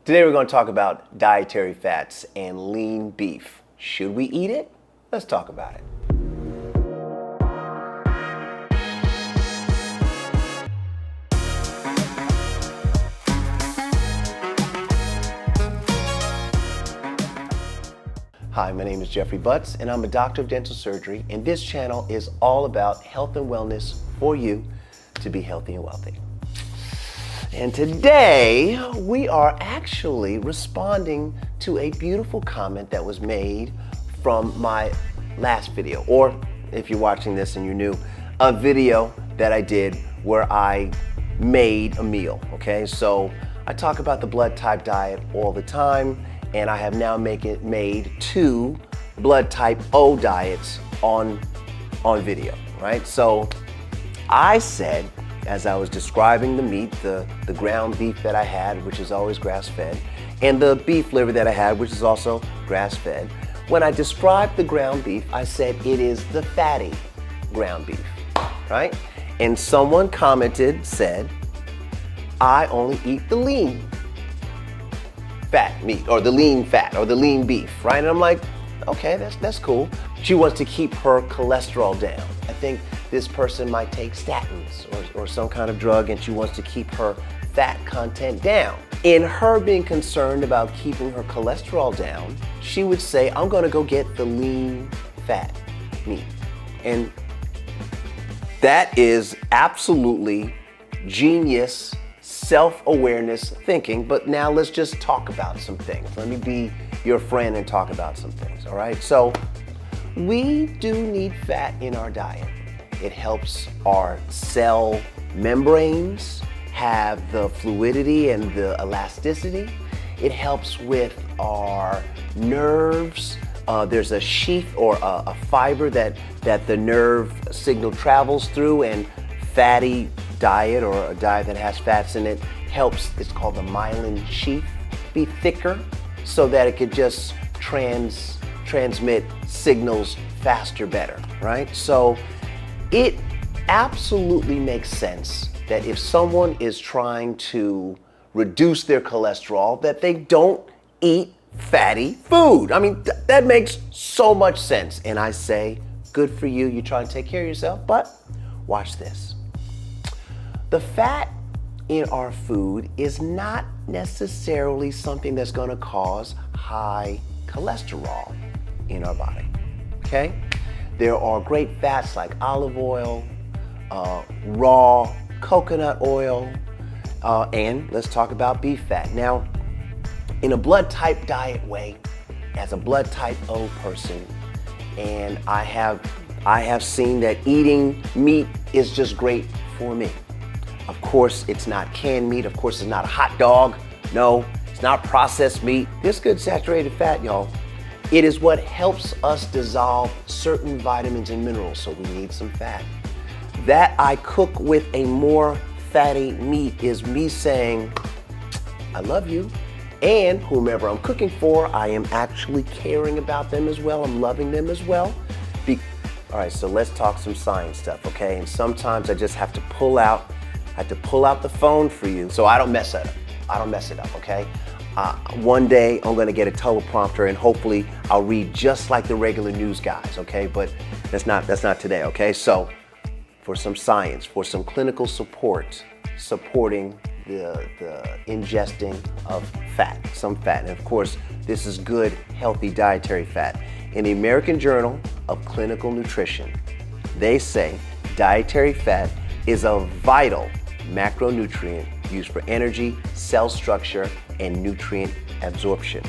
Today we're going to talk about dietary fats and lean beef. Should we eat it? Let's talk about it. Hi, my name is Jeffrey Butts and I'm a doctor of dental surgery, and this channel is all about health and wellness for you to be healthy and wealthy. And today we are actually responding to a beautiful comment that was made from my last video, or if you're watching this and you're new, a video that I did where I made a meal, okay? So I talk about the blood type diet all the time, and I have now made 2 blood type O diets on video, right? So I said, as I was describing the meat, the ground beef that I had, which is always grass-fed, and the beef liver that I had, which is also grass-fed, when I described the ground beef, I said it is the fatty ground beef, right? And someone commented, said, I only eat the lean fat meat, or the lean fat, or the lean beef, right? And I'm like, okay, that's cool. She wants to keep her cholesterol down. I think this person might take statins or some kind of drug, and she wants to keep her fat content down. In her being concerned about keeping her cholesterol down, she would say, I'm gonna go get the lean fat meat. And that is absolutely genius self-awareness thinking, but now let's just talk about some things. Let me be your friend and talk about some things, all right? So we do need fat in our diet. It helps our cell membranes have the fluidity and the elasticity. It helps with our nerves. There's a sheath or a fiber that the nerve signal travels through, and fatty diet, or a diet that has fats in it, helps, it's called the myelin sheath, be thicker so that it could just transmit signals faster, better, right? So it absolutely makes sense that if someone is trying to reduce their cholesterol, that they don't eat fatty food. I mean, that makes so much sense. And I say, good for you, you try and take care of yourself, but watch this. The fat in our food is not necessarily something that's going to cause high cholesterol in our body, okay? There are great fats like olive oil, raw coconut oil, and let's talk about beef fat. Now, in a blood type diet way, as a blood type O person, and I have seen that eating meat is just great for me. Of course, it's not canned meat. Of course, it's not a hot dog. No, it's not processed meat. This good saturated fat, y'all. It is what helps us dissolve certain vitamins and minerals, so we need some fat. That I cook with a more fatty meat is me saying, I love you, and whomever I'm cooking for, I am actually caring about them as well. I'm loving them as well. All right, so let's talk some science stuff, okay? And sometimes I just have to pull out the phone for you so I don't mess it up. I don't mess it up, okay? One day I'm gonna get a teleprompter and hopefully I'll read just like the regular news guys, okay? But that's not today, okay? So for some science, for some clinical support, supporting the ingesting of fat, some fat. And of course, this is good, healthy dietary fat. In the American Journal of Clinical Nutrition, they say dietary fat is a vital macronutrient used for energy, cell structure, and nutrient absorption.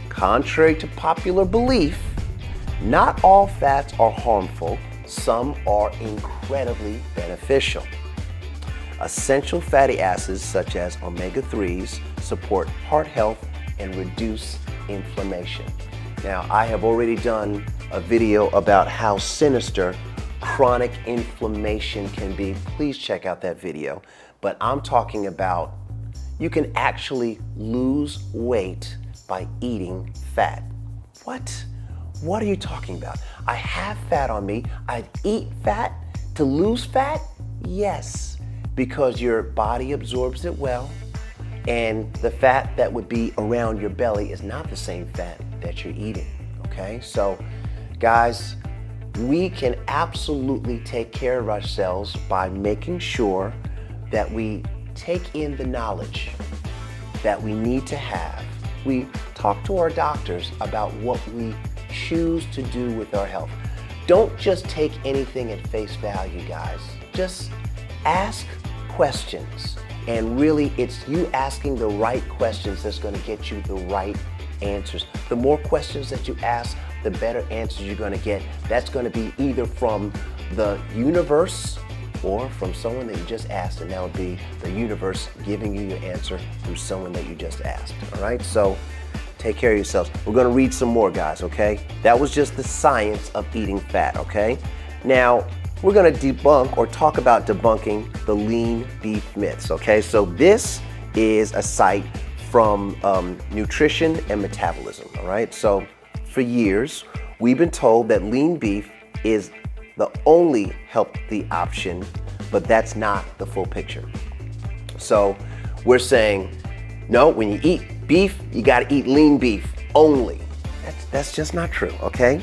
Contrary to popular belief, not all fats are harmful. Some are incredibly beneficial. Essential fatty acids such as omega-3s support heart health and reduce inflammation. Now, I have already done a video about how sinister chronic inflammation can be. Please check out that video. But I'm talking about you can actually lose weight by eating fat. What? What are you talking about? I have fat on me. I eat fat to lose fat? Yes, because your body absorbs it well. And the fat that would be around your belly is not the same fat that you're eating, okay? So guys, we can absolutely take care of ourselves by making sure that we take in the knowledge that we need to have. We talk to our doctors about what we choose to do with our health. Don't just take anything at face value, guys. Just ask questions. And really, it's you asking the right questions that's going to get you the right answers. The more questions that you ask, the better answers you're going to get. That's going to be either from the universe or from someone that you just asked, and that would be the universe giving you your answer through someone that you just asked. All right, so take care of yourselves. We're going to read some more, guys, okay? That was just the science of eating fat, okay? Now, we're going to debunk or talk about debunking the lean beef myths, okay? So this is a site from Nutrition and Metabolism, all right? So for years, we've been told that lean beef is the only healthy option, but that's not the full picture. So we're saying, no, when you eat beef, you gotta eat lean beef only. That's just not true, okay?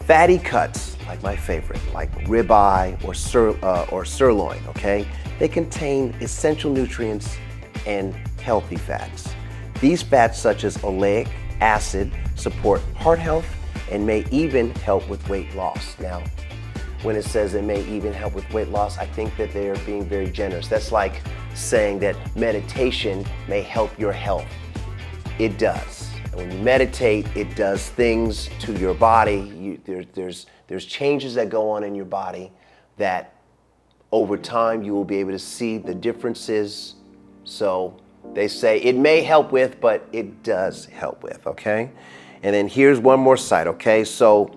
Fatty cuts, like my favorite, like ribeye or sirloin, okay? They contain essential nutrients and healthy fats. These fats, such as oleic acid, support heart health and may even help with weight loss. Now, when it says it may even help with weight loss, I think that they are being very generous. That's like saying that meditation may help your health. It does. And when you meditate, it does things to your body. There's changes that go on in your body that over time you will be able to see the differences. So they say it may help with, but it does help with, okay? And then here's one more site, okay? So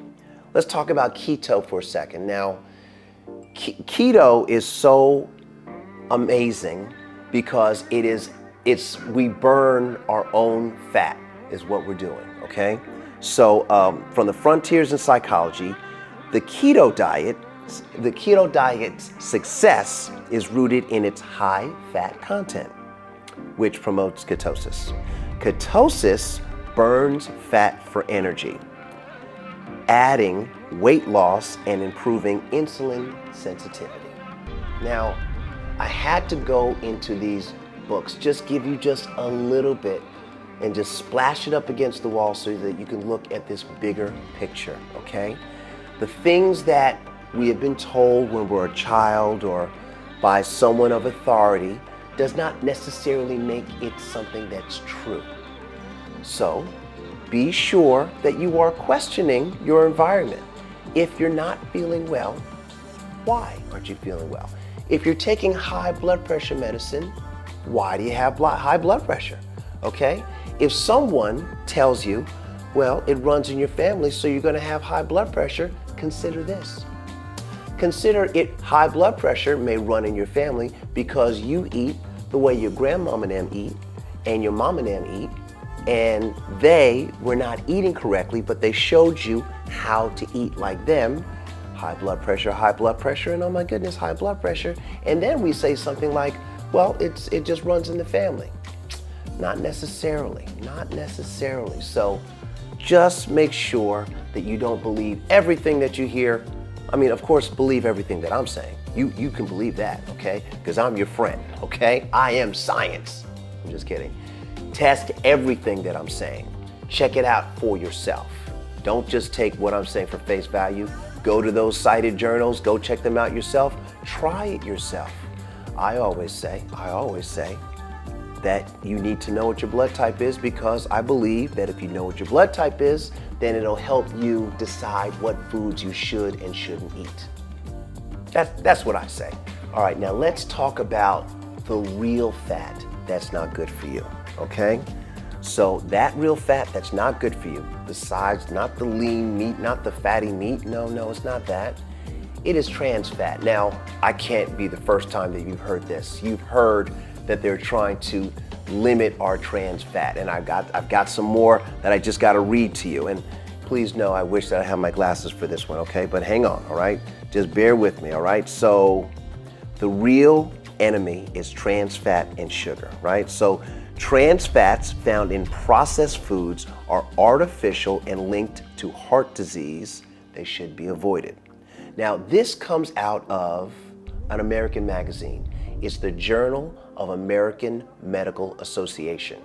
let's talk about keto for a second. Now, keto is so amazing because we burn our own fat is what we're doing, okay? So from the frontiers in psychology, the keto diet's success is rooted in its high fat content, which promotes ketosis. Ketosis burns fat for energy, adding weight loss and improving insulin sensitivity. Now, I had to go into these books, just give you just a little bit and just splash it up against the wall so that you can look at this bigger picture, okay? The things that we have been told when we're a child or by someone of authority does not necessarily make it something that's true. So be sure that you are questioning your environment. If you're not feeling well, why aren't you feeling well? If you're taking high blood pressure medicine, why do you have high blood pressure? Okay? If someone tells you, well, it runs in your family, so you're going to have high blood pressure, consider this. Consider it high blood pressure may run in your family because you eat the way your grandmama and them eat and your mom and them eat, and they were not eating correctly, but they showed you how to eat like them. High blood pressure, and oh my goodness, high blood pressure. And then we say something like, well, it just runs in the family. Not necessarily, not necessarily. So just make sure that you don't believe everything that you hear. I mean, of course, believe everything that I'm saying. You can believe that, okay? Because I'm your friend, okay? I am science. I'm just kidding. Test everything that I'm saying. Check it out for yourself. Don't just take what I'm saying for face value. Go to those cited journals, go check them out yourself. Try it yourself. I always say that you need to know what your blood type is, because I believe that if you know what your blood type is, then it'll help you decide what foods you should and shouldn't eat. That's what I say. All right, now let's talk about the real fat that's not good for you, okay? So that real fat that's not good for you, besides not the lean meat, not the fatty meat, no, it's not that. It is trans fat. Now, I can't be the first time that you've heard this. You've heard that they're trying to limit our trans fat, and I've got some more that I just got to read to you. And please know, I wish that I had my glasses for this one, okay? But hang on, all right? Just bear with me, all right? So the real enemy is trans fat and sugar, right? So trans fats found in processed foods are artificial and linked to heart disease. They should be avoided. Now, this comes out of an American magazine. It's the Journal of American Medical Association.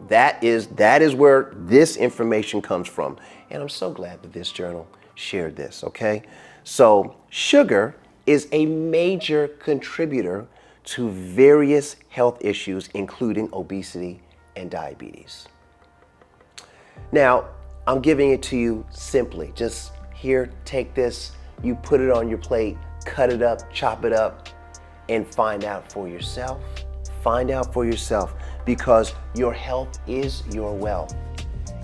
That is where this information comes from. And I'm so glad that this journal shared this, okay? So sugar is a major contributor to various health issues, including obesity and diabetes. Now, I'm giving it to you simply. Just here, take this, you put it on your plate, cut it up, chop it up, and find out for yourself. Find out for yourself, because your health is your wealth.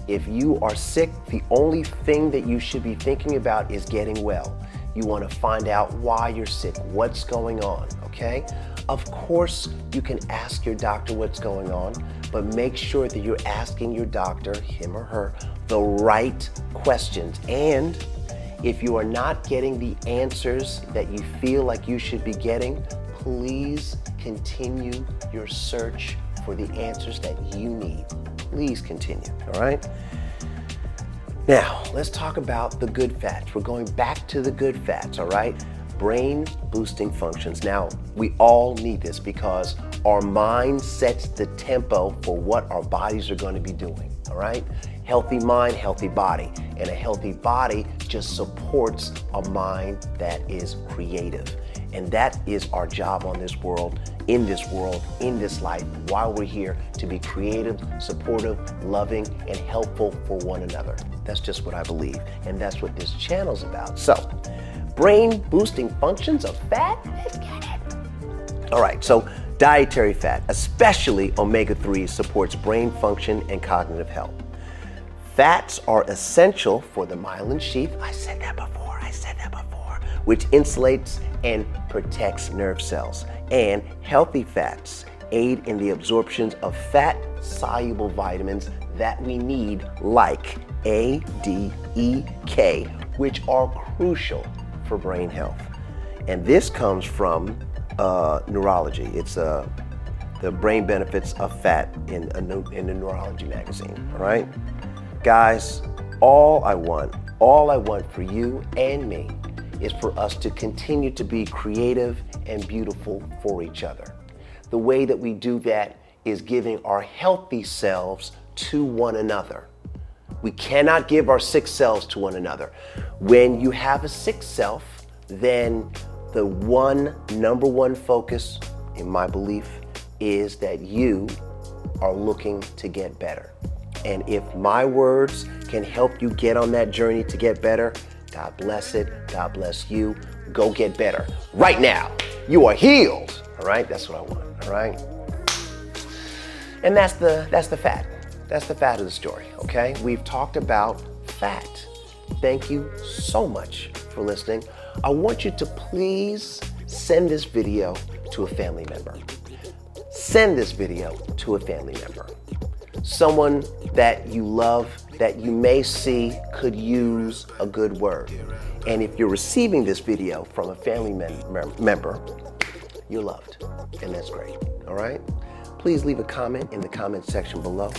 If you are sick, the only thing that you should be thinking about is getting well. You want to find out why you're sick, what's going on, okay? Of course, you can ask your doctor what's going on, but make sure that you're asking your doctor, him or her, the right questions. And if you are not getting the answers that you feel like you should be getting, please continue your search for the answers that you need. Please continue, all right? Now, let's talk about the good fats. We're going back to the good fats, all right? Brain boosting functions. Now, we all need this because our mind sets the tempo for what our bodies are going to be doing, all right? Healthy mind, healthy body. And a healthy body just supports a mind that is creative. And that is our job on this world, in this life, while we're here, to be creative, supportive, loving, and helpful for one another. That's just what I believe. And that's what this channel's about. So, brain boosting functions of fat, let's get it. All right, so dietary fat, especially omega-3, supports brain function and cognitive health. Fats are essential for the myelin sheath. I said that before, which insulates and protects nerve cells. And healthy fats aid in the absorption of fat-soluble vitamins that we need, like A, D, E, K, which are crucial for brain health. And this comes from neurology. It's the brain benefits of fat in the neurology magazine, all right? Guys, all I want for you and me is for us to continue to be creative and beautiful for each other. The way that we do that is giving our healthy selves to one another. We cannot give our sick selves to one another. When you have a sick self, then the number one focus, in my belief, is that you are looking to get better. And if my words can help you get on that journey to get better, God bless it. God bless you. Go get better right now. You are healed. All right. That's what I want. All right. And that's the fat. That's the fat of the story. Okay. We've talked about fat. Thank you so much for listening. I want you to please send this video to a family member. Send this video to a family member. Someone that you love, that you may see could use a good word. And if you're receiving this video from a family member, you're loved, and that's great, all right? Please leave a comment in the comment section below.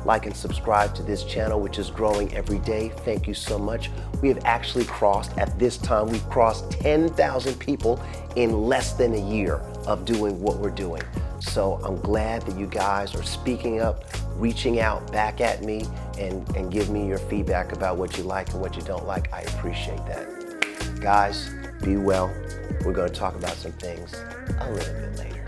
Like and subscribe to this channel, which is growing every day. Thank you so much. We have actually at this time, we've crossed 10,000 people in less than a year of doing what we're doing. So I'm glad that you guys are speaking up, reaching out back at me, and give me your feedback about what you like and what you don't like. I appreciate that. Guys, be well. We're going to talk about some things a little bit later.